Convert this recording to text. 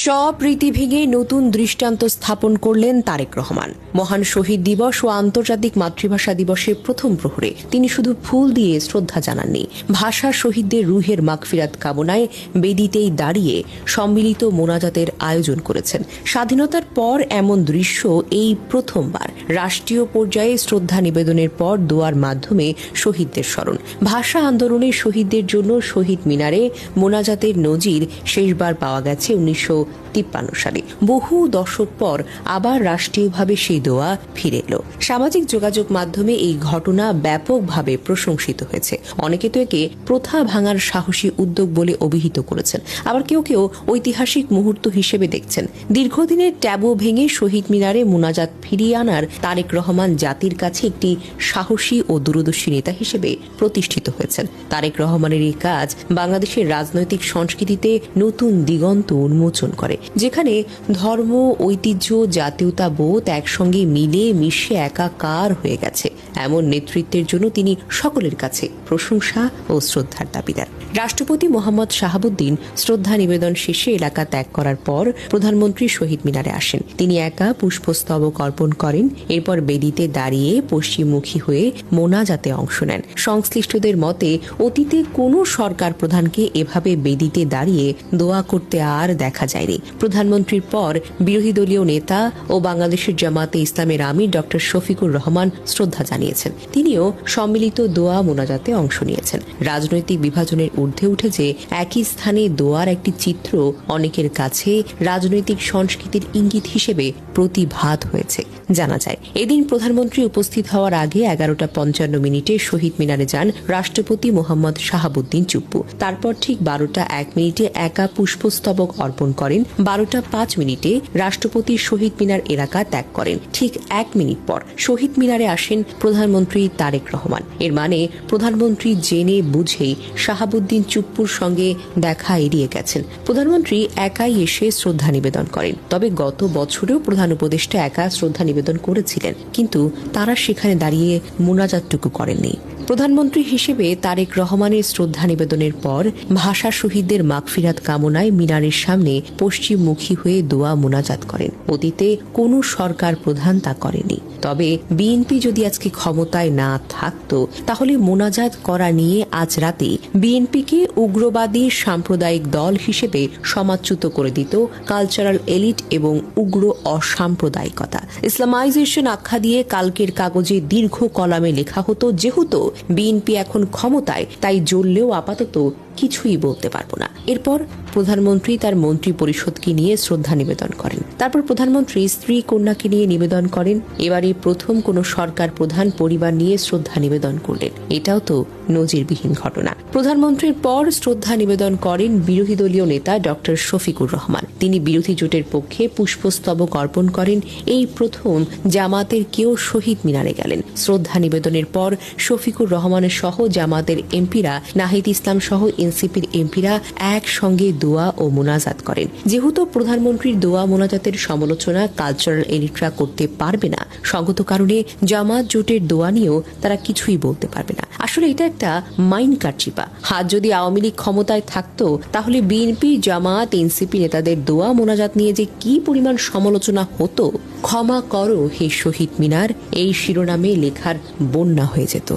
সব রীতি ভেঙে নতুন দৃষ্টান্ত স্থাপন করলেন তারেক রহমান। মহান শহীদ দিবস ও আন্তর্জাতিক মাতৃভাষা দিবসের প্রথম প্রহরে তিনি শুধু ফুল দিয়ে শ্রদ্ধা জানাননি, ভাষা শহীদদের রুহের মাগফিরাত কামনায় বেদিতেই দাঁড়িয়ে সম্মিলিত মোনাজাতের আয়োজন করেছেন। স্বাধীনতার পর এমন দৃশ্য এই প্রথমবার। রাষ্ট্রীয় পর্যায়ে শ্রদ্ধা নিবেদনের পর দোয়ার মাধ্যমে শহীদদের স্মরণ। ভাষা আন্দোলনে শহীদদের জন্য শহীদ মিনারে মোনাজাতের নজির শেষবার পাওয়া গেছে 1953 সালে। বহু দশক পর আবার রাষ্ট্রীয়ভাবে সেই দোয়া ফিরে এলো। সামাজিক যোগাযোগ মাধ্যমে এই ঘটনা ব্যাপকভাবে প্রশংসিত হয়েছে। অনেকে তো একে প্রথা ভাঙার সাহসী উদ্যোগ বলে অভিহিত করেছেন, আবার কেউ কেউ ঐতিহাসিক মুহূর্ত হিসেবে দেখছেন। দীর্ঘদিনের ট্যাবু ভেঙে শহীদ মিনারে মোনাজাত ফিরিয়ে আনার তারেক রহমান জাতির কাছে একটি সাহসী ও দূরদর্শী নেতা হিসেবে প্রতিষ্ঠিত হয়েছেন। তারেক রহমানের এই কাজ বাংলাদেশের রাজনৈতিক সংস্কৃতিতে নতুন দিগন্ত উন্মোচন করে, যেখানে ধর্ম, ঐতিহ্য, জাতীয়তাবোধ একসঙ্গে মিলে মিশে একাকার হয়ে গেছে। এমন নেতৃত্বের জন্য তিনি সকলের কাছে প্রশংসা ও শ্রদ্ধার দাবিদার। রাষ্ট্রপতি মোহাম্মদ শাহাবুদ্দিন শ্রদ্ধা নিবেদন শেষে এলাকা ত্যাগ করার পর প্রধানমন্ত্রী শহীদ মিনারে আসেন। তিনি একা পুষ্পস্তবক অর্পণ করেন। এরপর বেদিতে দাঁড়িয়ে পশ্চিমমুখী হয়ে মোনাজাতে অংশ নেন। সংশ্লিষ্টদের মতে অতীতে কোনো সরকার প্রধানকে এভাবে বেদিতে দাঁড়িয়ে দোয়া করতে আর দেখা যায়নি। প্রধানমন্ত্রীর পর বিরোধী দলীয় নেতা ও বাংলাদেশের জামাতে ইসলামের আমির ডক্টর শফিকুর রহমান শ্রদ্ধা জানিয়েছেন। তিনিও সম্মিলিত দোয়া মোনাজাতে অংশ নিয়েছেন। রাজনৈতিক বিভাজনের ঊর্ধ্বে উঠে যে একই স্থানে দোয়ার একটি চিত্র অনেকের কাছে রাজনৈতিক সংস্কৃতির ইঙ্গিত হিসেবে প্রতিভাত হয়েছে জানা যায়। এদিন প্রধানমন্ত্রী উপস্থিত হওয়ার আগে 11:55 শহীদ মিনারে যান রাষ্ট্রপতি মোহাম্মদ শাহাবুদ্দিন চুপ্পু। তারপর ঠিক 12:01 একা পুষ্পস্তবক অর্পণ করেন। 12:05 রাষ্ট্রপতি শহীদ মিনার এলাকা ত্যাগ করেন। ঠিক 1 মিনিট পর শহীদ মিনারে আসেন প্রধানমন্ত্রী তারেক রহমান। এর মানে প্রধানমন্ত্রী জেনে বুঝেই শাহাবুদ্দিন চুপ্পুর সঙ্গে দেখা এড়িয়ে গেছেন। প্রধানমন্ত্রী একাই এসে শ্রদ্ধা নিবেদন করেন। তবে গত বছরেও প্রধান উপদেষ্টা একা শ্রদ্ধা নিবেদন করেছিলেন, কিন্তু তারা সেখানে দাঁড়িয়ে মোনাজাতটুকু করেননি। প্রধানমন্ত্রী হিসেবে তারেক রহমানের শ্রদ্ধা নিবেদনের পর ভাষা শহীদদের মাগফিরাত কামনায় মিনারের সামনে পশ্চিমমুখী হয়ে দোয়া মোনাজাত করেন। অতীতে কোনো সরকার প্রধান তা করেনি। তবে বিএনপি যদি আজকে ক্ষমতায় না থাকতো, তাহলে মোনাজাত করা নিয়ে আজ রাতে বিএনপিকে উগ্রবাদী সাম্প্রদায়িক দল হিসেবে সমাচ্যুত করে দিত কালচারাল এলিট এবং উগ্র অসাম্প্রদায়িকতা। ইসলামাইজেশন আখ্যা দিয়ে কালকের কাগজে দীর্ঘ কলামে লেখা হতো, যেহেতু বিএনপি এখন ক্ষমতায়, তাই জ্বললেও আপাতত কিছুই বলতে পারবো না। এরপর প্রধানমন্ত্রী তার মন্ত্রী পরিষদকে নিয়ে শ্রদ্ধা নিবেদন করেন। তারপর প্রধানমন্ত্রী স্ত্রী কন্যাকে নিয়ে নিবেদন করেন। এবারে প্রথম কোন সরকার প্রধান পরিবার নিয়ে শ্রদ্ধা নিবেদন করলেন। এটাও তো নজিরবিহীন ঘটনা। প্রধানমন্ত্রীর পর শ্রদ্ধা নিবেদন করেন বিরোধী দলীয় নেতা ডক্টর শফিকুর রহমান। তিনি বিরোধী জোটের পক্ষে পুষ্পস্তবক অর্পণ করেন। এই প্রথম জামাতের কেউ শহীদ মিনারে গেলেন। শ্রদ্ধা নিবেদনের পর শফিকুর রহমানের সহ জামাতের এমপিরা, নাহিদ ইসলাম সহ এনসিপির এমপিরা একসঙ্গে দোয়া ও মোনাজাত করেন। যেহেতু প্রধানমন্ত্রীর দোয়া মোনাজাতের সমালোচনা কালচারাল এলিটরা করতে পারবে না, সঙ্গত কারণে জামাত জোটের দোয়া নিয়েও তারা কিছুই বলতে পারবে না। আসলে এটা একটা মাইন কাটচিপা। হাত যদি আওয়ামী লীগ ক্ষমতায় থাকতো, তাহলে বিএনপি, জামাত, এনসিপি নেতাদের দোয়া মোনাজাত নিয়ে যে কি পরিমাণ সমালোচনা হতো, ক্ষমা করো হে শহীদ মিনার, এই শিরোনামে লেখার বন্যা হয়ে যেত।